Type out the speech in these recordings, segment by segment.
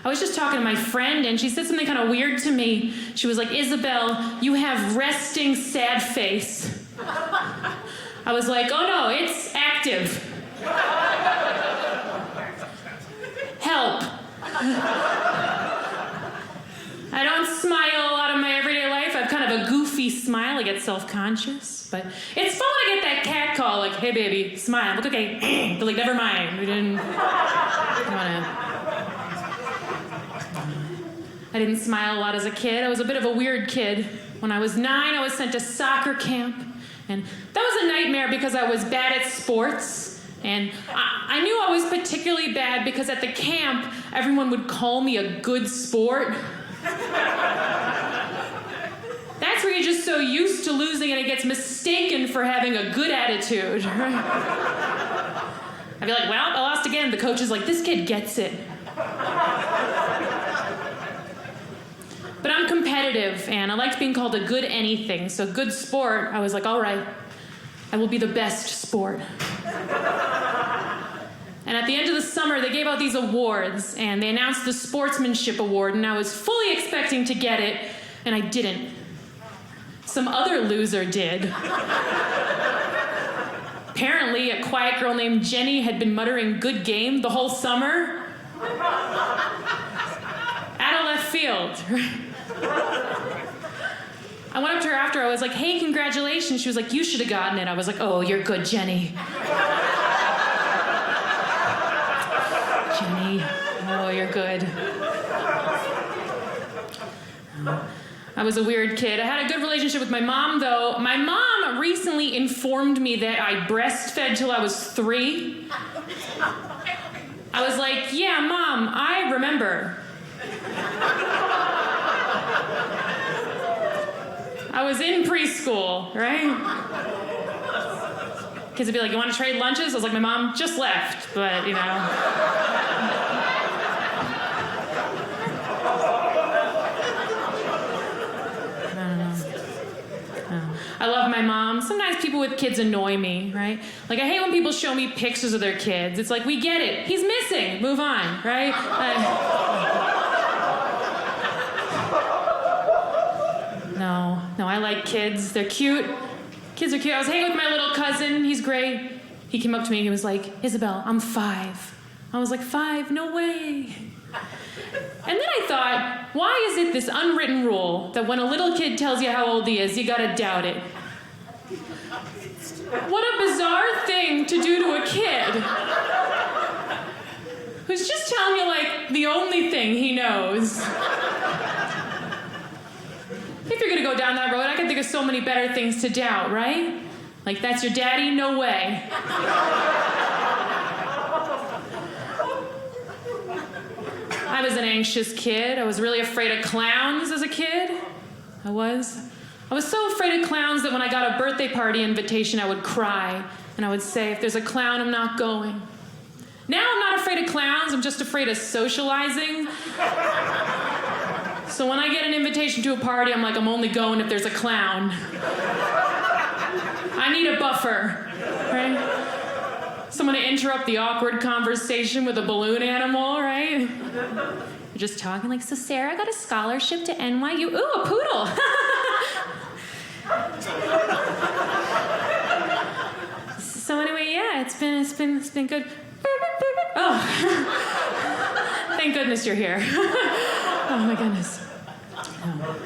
I was just talking to my friend, and she said something kind of weird to me. She was like, Isabel, you have resting sad face. I was like, oh no, it's active. Help. I don't smile out of my everyday life. I have kind of a goofy smile. I get self-conscious. But it's fun when I get that cat call, like, hey baby, smile. I'm like, okay, but like, never mind. I didn't smile a lot as a kid. I was a bit of a weird kid. When I was 9, I was sent to soccer camp. And that was a nightmare because I was bad at sports. And I knew I was particularly bad because at the camp, everyone would call me a good sport. That's where you're just so used to losing and it gets mistaken for having a good attitude. I'd be like, well, I lost again. The coach is like, this kid gets it. But I'm competitive, and I liked being called a good anything. So good sport, I was like, all right, I will be the best sport. And at the end of the summer, they gave out these awards, and they announced the Sportsmanship Award, and I was fully expecting to get it, and I didn't. Some other loser did. Apparently, a quiet girl named Jenny had been muttering good game the whole summer. Out of left field. I went up to her after. I was like, hey, congratulations. She was like, you should have gotten it. I was like, oh, you're good, Jenny. Jenny, oh, you're good. I was a weird kid. I had a good relationship with my mom, though. My mom recently informed me that I breastfed till I was 3. I was like, yeah, Mom, I remember. I was in preschool, right? Kids would be like, you want to trade lunches? I was like, my mom just left, but, you know. I don't know. I love my mom. Sometimes people with kids annoy me, right? Like, I hate when people show me pictures of their kids. It's like, we get it. He's missing. Move on, right? No, I like kids. They're cute. Kids are cute. I was hanging with my little cousin. He's great. He came up to me and he was like, Isabel, I'm 5. I was like, 5? No way. And then I thought, why is it this unwritten rule that when a little kid tells you how old he is, you gotta doubt it? What a bizarre thing to do to a kid who's just telling you, like, the only thing he knows. If you're gonna go down that road, I can think of so many better things to doubt, right? Like, that's your daddy? No way. I was an anxious kid. I was really afraid of clowns as a kid. I was so afraid of clowns that when I got a birthday party invitation, I would cry. And I would say, if there's a clown, I'm not going. Now I'm not afraid of clowns. I'm just afraid of socializing. So when I get an invitation to a party, I'm like, I'm only going if there's a clown. I need a buffer, right? Someone to interrupt the awkward conversation with a balloon animal, right? You're just talking like, so Sarah got a scholarship to NYU. Ooh, a poodle. So anyway, yeah, it's been good. Oh, thank goodness you're here. Oh my goodness. Oh.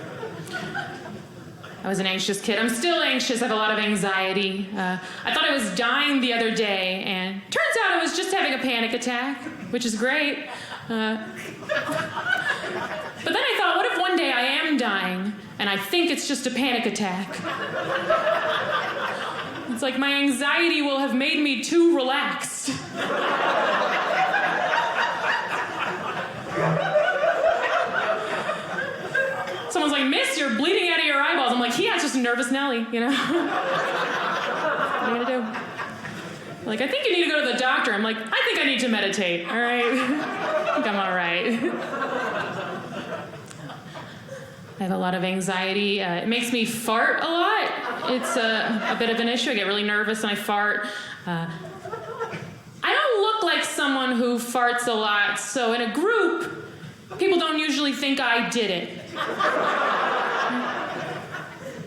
I was an anxious kid. I'm still anxious. I have a lot of anxiety. I thought I was dying the other day, and turns out I was just having a panic attack, which is great. But then I thought, what if one day I am dying, and I think it's just a panic attack? It's like my anxiety will have made me too relaxed. Someone's like, miss, you're bleeding out of your eyeballs. I'm like, yeah, it's just a nervous Nelly, you know? What are you gonna do? Like, I think you need to go to the doctor. I'm like, I think I need to meditate, all right? I think I'm all right. I have a lot of anxiety. It makes me fart a lot. It's a bit of an issue. I get really nervous and I fart. I don't look like someone who farts a lot, so in a group, actually think I did it.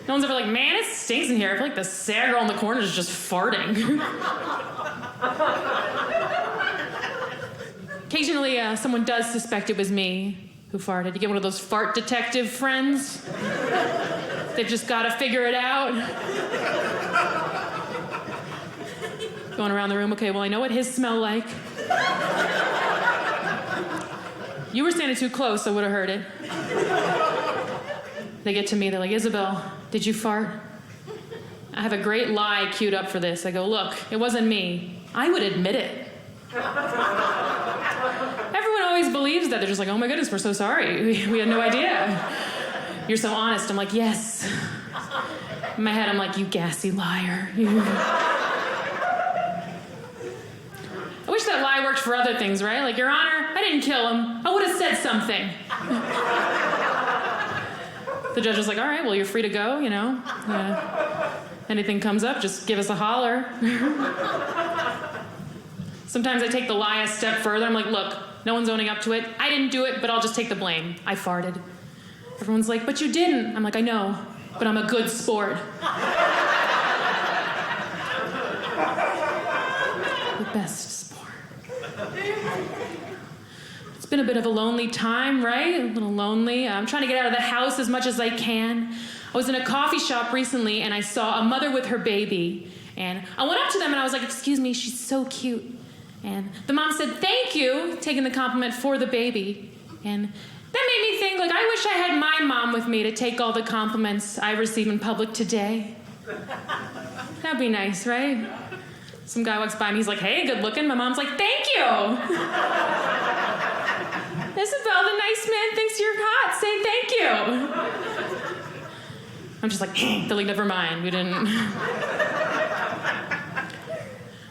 No one's ever like, man, it stinks in here. I feel like the sad girl in the corner is just farting. Occasionally, someone does suspect it was me who farted. You get one of those fart detective friends. They've just got to figure it out. Going around the room, okay, well, I know what his smell like. You were standing too close, I would have heard it. They get to me, they're like, Isabel, did you fart? I have a great lie queued up for this. I go, look, it wasn't me. I would admit it. Everyone always believes that. They're just like, oh my goodness, we're so sorry. We had no idea. You're so honest. I'm like, yes. In my head, I'm like, you gassy liar. I wish that lie worked for other things, right? Like, Your Honor, I didn't kill him. I would have said something. The judge was like, all right, well, you're free to go, you know. Anything comes up, just give us a holler. Sometimes I take the lie a step further. I'm like, look, no one's owning up to it. I didn't do it, but I'll just take the blame. I farted. Everyone's like, but you didn't. I'm like, I know, but I'm a good sport. The best sport. It's been a bit of a lonely time, right? A little lonely. I'm trying to get out of the house as much as I can. I was in a coffee shop recently, and I saw a mother with her baby. And I went up to them, and I was like, excuse me, she's so cute. And the mom said, thank you, taking the compliment for the baby. And that made me think, like, I wish I had my mom with me to take all the compliments I receive in public today. That'd be nice, right? Some guy walks by me, he's like, hey, good looking. My mom's like, thank you. Isabel, the nice man thinks you're hot. Say thank you. I'm just like, they're like, never mind, we didn't.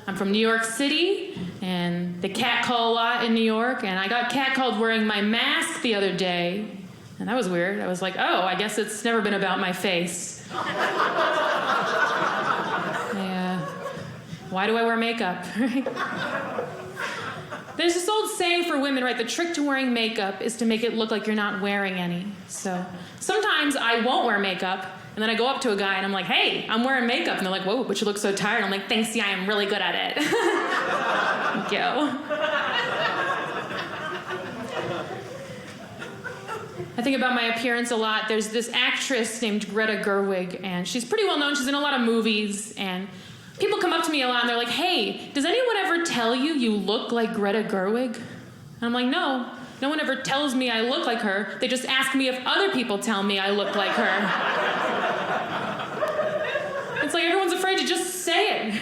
I'm from New York City, and they catcall a lot in New York, and I got catcalled wearing my mask the other day, and that was weird. I was like, oh, I guess it's never been about my face. Why do I wear makeup? There's this old saying for women, right? The trick to wearing makeup is to make it look like you're not wearing any. So sometimes I won't wear makeup, and then I go up to a guy and I'm like, hey, I'm wearing makeup. And they're like, whoa, but you look so tired. I'm like, thanks, yeah, I am really good at it. Thank you. I think about my appearance a lot. There's this actress named Greta Gerwig, and she's pretty well known. She's in a lot of movies, and people come up to me a lot, and they're like, hey, does anyone ever tell you you look like Greta Gerwig? And I'm like, no one ever tells me I look like her. They just ask me if other people tell me I look like her. It's like everyone's afraid to just say it.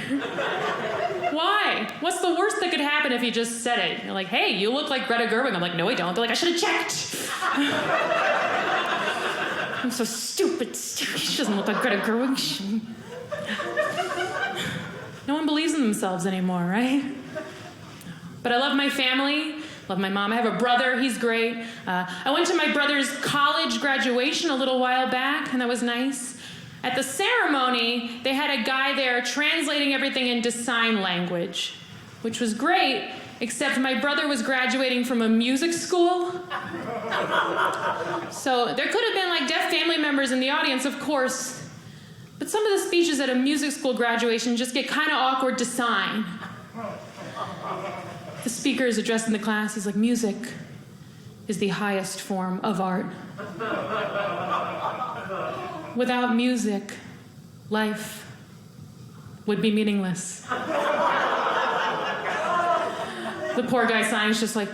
Why? What's the worst that could happen if you just said it? You're like, hey, you look like Greta Gerwig. I'm like, no, I don't. They're like, I should have checked. I'm so stupid. She doesn't look like Greta Gerwig. No one believes in themselves anymore, right? But I love my family, love my mom. I have a brother, he's great. I went to my brother's college graduation a little while back, and that was nice. At the ceremony, they had a guy there translating everything into sign language, which was great, except my brother was graduating from a music school. So there could have been like deaf family members in the audience, of course. But some of the speeches at a music school graduation just get kind of awkward to sign. The speaker is addressing the class. He's like, music is the highest form of art. Without music, life would be meaningless. The poor guy signing is just like,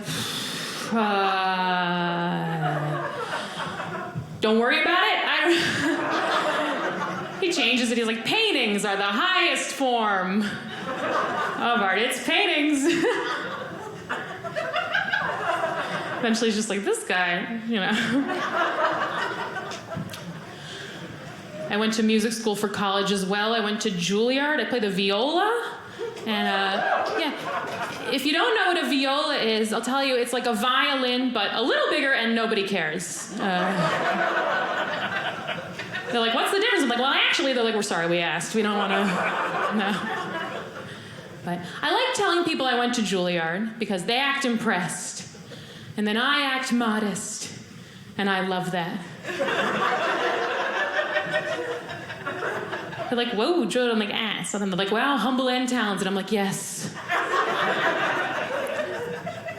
don't worry about it. He changes it. He's like, paintings are the highest form of art. It's paintings. Eventually he's just like, this guy, you know. I went to music school for college as well. I went to Juilliard. I played the viola. And if you don't know what a viola is, I'll tell you, it's like a violin, but a little bigger and nobody cares. They're like, what's the difference? I'm like, well, actually, they're like, we're sorry, we asked. We don't want to, no. But I like telling people I went to Juilliard because they act impressed. And then I act modest. And I love that. They're like, whoa, Juilliard. I'm like, ass. And they're like, wow, humble and talented. I'm like, yes.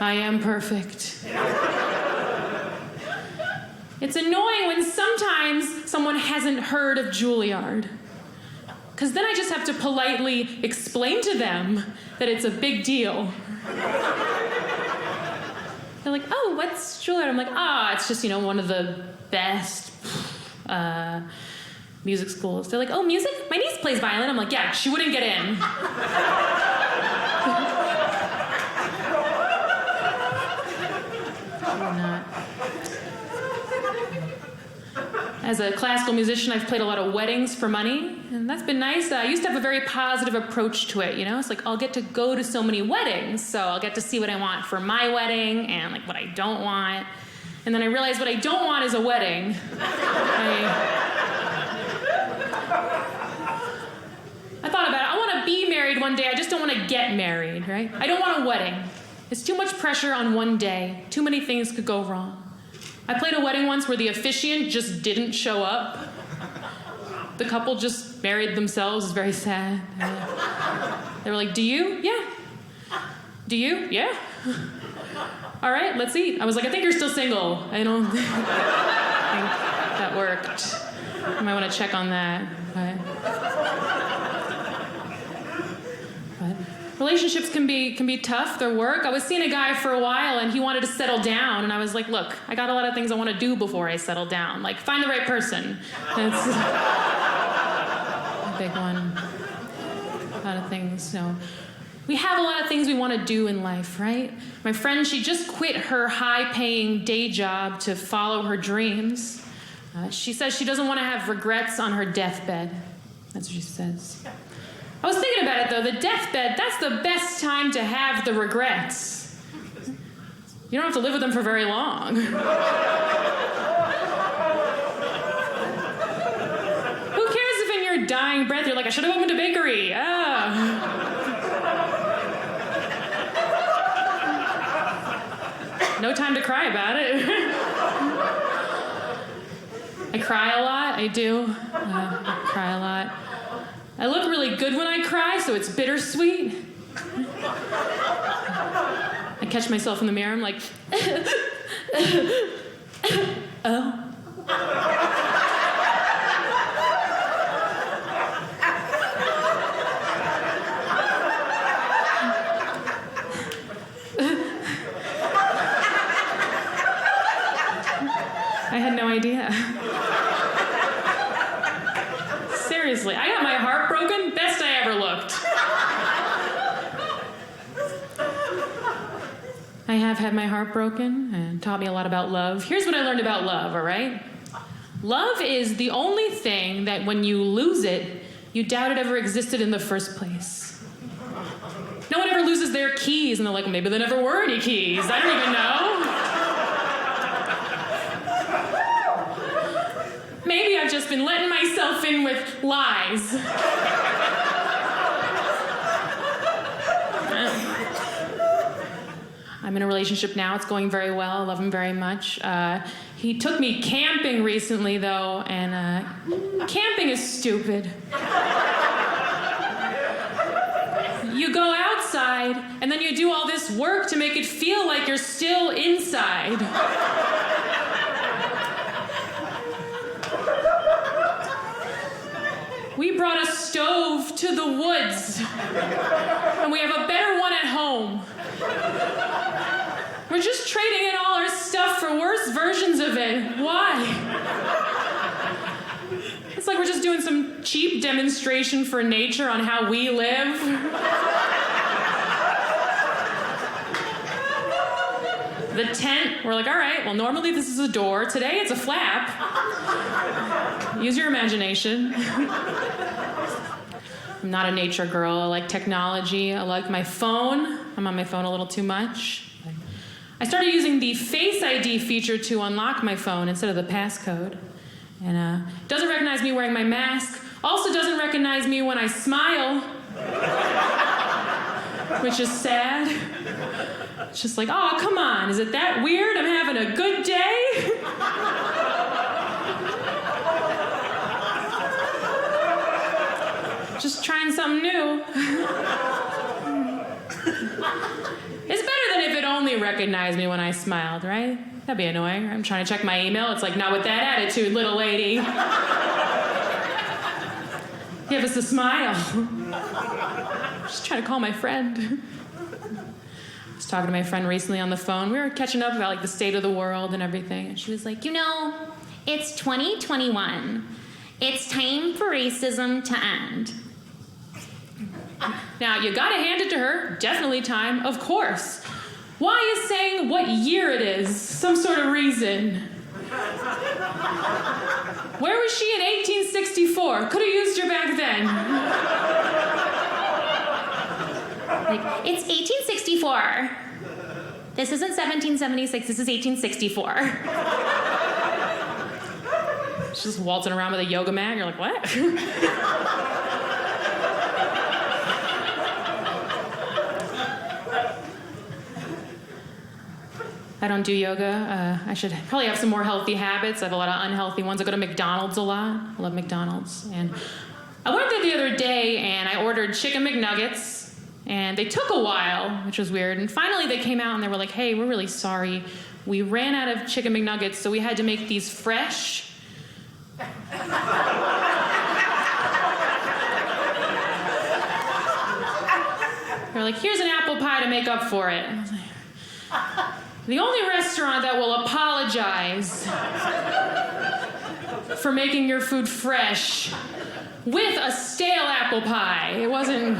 I am perfect. It's annoying when sometimes someone hasn't heard of Juilliard. Because then I just have to politely explain to them that it's a big deal. They're like, oh, what's Juilliard? I'm like, it's just, one of the best music schools. They're like, oh, music? My niece plays violin. I'm like, yeah, she wouldn't get in. Not. As a classical musician, I've played a lot of weddings for money, and that's been nice. I used to have a very positive approach to it, It's like, I'll get to go to so many weddings, so I'll get to see what I want for my wedding and, like, what I don't want. And then I realized what I don't want is a wedding. I thought about it. I want to be married one day. I just don't want to get married, right? I don't want a wedding. It's too much pressure on one day. Too many things could go wrong. I played a wedding once where the officiant just didn't show up. The couple just married themselves. It was very sad. They were like, do you? Yeah. Do you? Yeah. All right, let's eat. I was like, I think you're still single. I don't think that worked. I might want to check on that. But relationships can be tough. They're work. I was seeing a guy for a while, and he wanted to settle down, and I was like, look, I got a lot of things I want to do before I settle down. Like, find the right person. That's a big one. A lot of things, We have a lot of things we want to do in life, right? My friend, she just quit her high-paying day job to follow her dreams. She says she doesn't want to have regrets on her deathbed. That's what she says. I was thinking about it, though. The deathbed, that's the best time to have the regrets. You don't have to live with them for very long. Who cares if in your dying breath you're like, I should have opened a bakery. No time to cry about it. I cry a lot. I do. I cry a lot. I look really good when I cry, so it's bittersweet. I catch myself in the mirror, I'm like, oh. I had no idea. Seriously, I got my heart broken. Best I ever looked. I have had my heart broken and taught me a lot about love. Here's what I learned about love, all right? Love is the only thing that when you lose it, you doubt it ever existed in the first place. No one ever loses their keys, and they're like, maybe there never were any keys. I don't even know. Maybe I've just been letting myself in with lies. I'm in a relationship now. It's going very well. I love him very much. He took me camping recently, though, and camping is stupid. You go outside, and then you do all this work to make it feel like you're still inside. We brought a stove to the woods, and we have a better one at home. We're just trading in all our stuff for worse versions of it. Why? It's like we're just doing some cheap demonstration for nature on how we live. The tent, we're like, all right, well, normally this is a door. Today it's a flap. Use your imagination. I'm not a nature girl. I like technology. I like my phone. I'm on my phone a little too much. I started using the Face ID feature to unlock my phone instead of the passcode. And doesn't recognize me wearing my mask. Also doesn't recognize me when I smile. Which is sad. It's just like, oh, come on. Is it that weird? I'm having a good day. trying something new. It's better than if it only recognized me when I smiled, right? That'd be annoying. I'm trying to check my email. It's like, not with that attitude, little lady. Give us a smile. Just trying to call my friend. I was talking to my friend recently on the phone. We were catching up about like the state of the world and everything. And she was like, it's 2021. It's time for racism to end. Now, you gotta hand it to her. Definitely time, of course. Why is saying what year it is some sort of reason? Where was she in 1864? Could have used her back then. Like, it's 1864. This isn't 1776, this is 1864. She's just waltzing around with a yoga mat, and you're like, what? I don't do yoga. I should probably have some more healthy habits. I have a lot of unhealthy ones. I go to McDonald's a lot. I love McDonald's. And I went there the other day, and I ordered chicken McNuggets, and they took a while, which was weird. And finally, they came out, and they were like, hey, we're really sorry. We ran out of chicken McNuggets, so we had to make these fresh. They're like, here's an apple pie to make up for it. I was like, the only restaurant that will apologize for making your food fresh with a stale apple pie. It wasn't...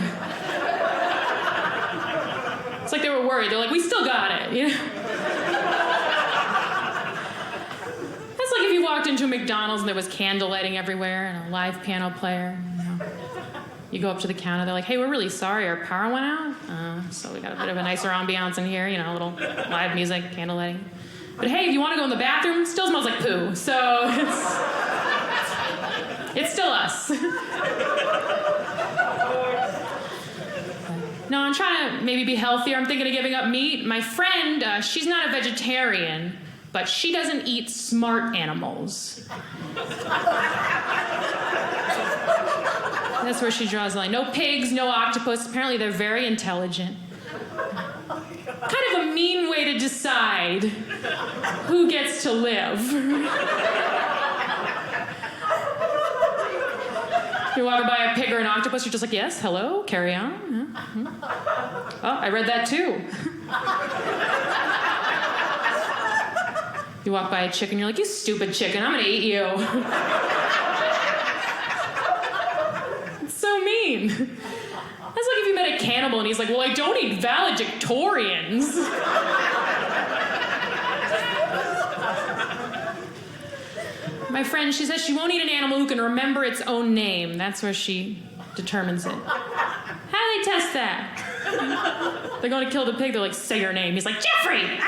It's like they were worried. They're like, we still got it, you know? That's like if you walked into a McDonald's and there was candle lighting everywhere and a live piano player, you know? You go up to the counter, they're like, hey, we're really sorry, our power went out. So we got a bit of a nicer ambiance in here, you know, a little live music, candle lighting. But hey, if you want to go in the bathroom, it still smells like poo. So it's still us. No, I'm trying to maybe be healthier. I'm thinking of giving up meat. My friend, she's not a vegetarian, but she doesn't eat smart animals. That's where she draws the line. No pigs, no octopus. Apparently they're very intelligent. Kind of a mean way to decide who gets to live. You're walking by a pig or an octopus, you're just like, yes, hello, carry on. Oh, I read that too. You walk by a chicken, you're like, you stupid chicken, I'm gonna eat you. So mean. That's like if you met a cannibal and he's like, well, I don't eat valedictorians. My friend, she says she won't eat an animal who can remember its own name. That's where she determines it. How do they test that? They're going to kill the pig, they're like, say your name. He's like, Jeffrey!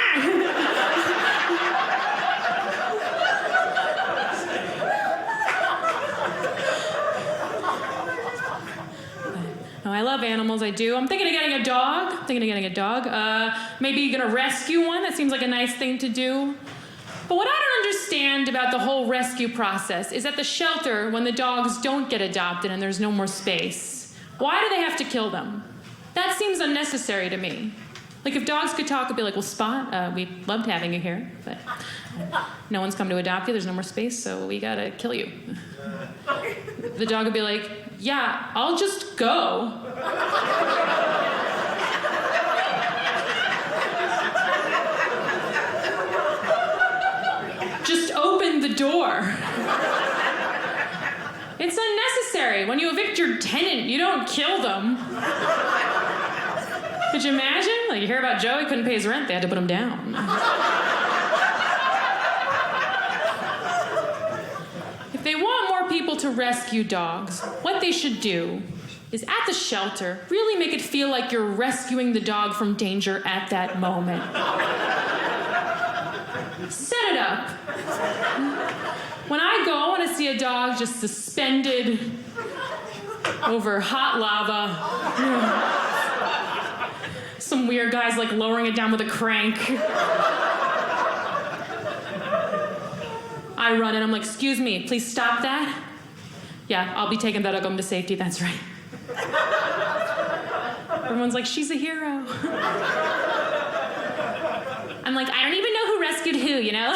No, I love animals, I do. I'm thinking of getting a dog. Maybe you're gonna rescue one. That seems like a nice thing to do. But what I don't understand about the whole rescue process is at the shelter, when the dogs don't get adopted and there's no more space, why do they have to kill them? That seems unnecessary to me. Like if dogs could talk, it'd be like, well, Spot, we loved having you here, but no one's come to adopt you, there's no more space, so we gotta kill you. The dog would be like, yeah, I'll just go. Just open the door. It's unnecessary. When you evict your tenant, you don't kill them. Could you imagine? Like, you hear about Joe, he couldn't pay his rent, they had to put him down. If they want more people to rescue dogs, what they should do is at the shelter, really make it feel like you're rescuing the dog from danger at that moment. Set it up. When I go, I want to see a dog just suspended over hot lava. Some weird guy's like lowering it down with a crank. I run in, I'm like, excuse me, please stop that. Yeah, I'll be taking that dog home to safety, that's right. Everyone's like, she's a hero. I'm like, I don't even know who rescued who, you know?